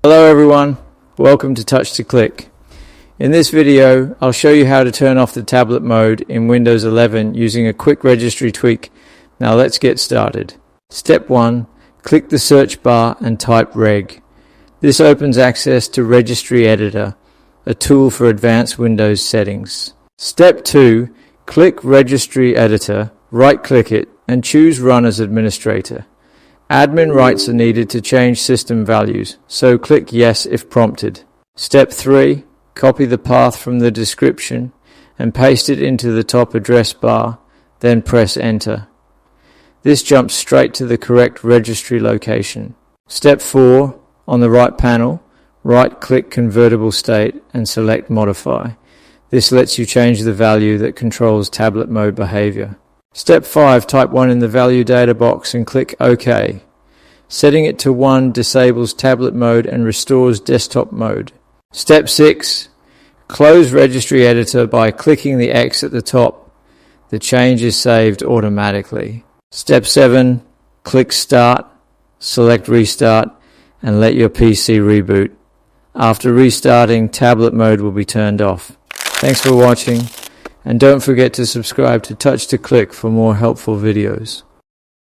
Hello everyone, welcome to Touch to Click. In this video, I'll show you how to turn off the tablet mode in Windows 11 using a quick registry tweak. Now let's get started. Step 1. Click the search bar and type Reg. This opens access to Registry Editor, a tool for advanced Windows settings. Step 2. Click Registry Editor, right-click it, and choose Run as Administrator. Admin rights are needed to change system values, so click Yes if prompted. Step 3. Copy the path from the description and paste it into the top address bar, then press Enter. This jumps straight to the correct registry location. Step 4. On the right panel, right-click Convertible State and select Modify. This lets you change the value that controls tablet mode behavior. Step 5. Type 1 in the value data box and click OK. Setting it to 1 disables tablet mode and restores desktop mode. Step 6. Close Registry Editor by clicking the X at the top. The change is saved automatically. Step 7. Click Start, select Restart, and let your PC reboot. After restarting, tablet mode will be turned off. Thanks for watching. And don't forget to subscribe to Touch to Click for more helpful videos.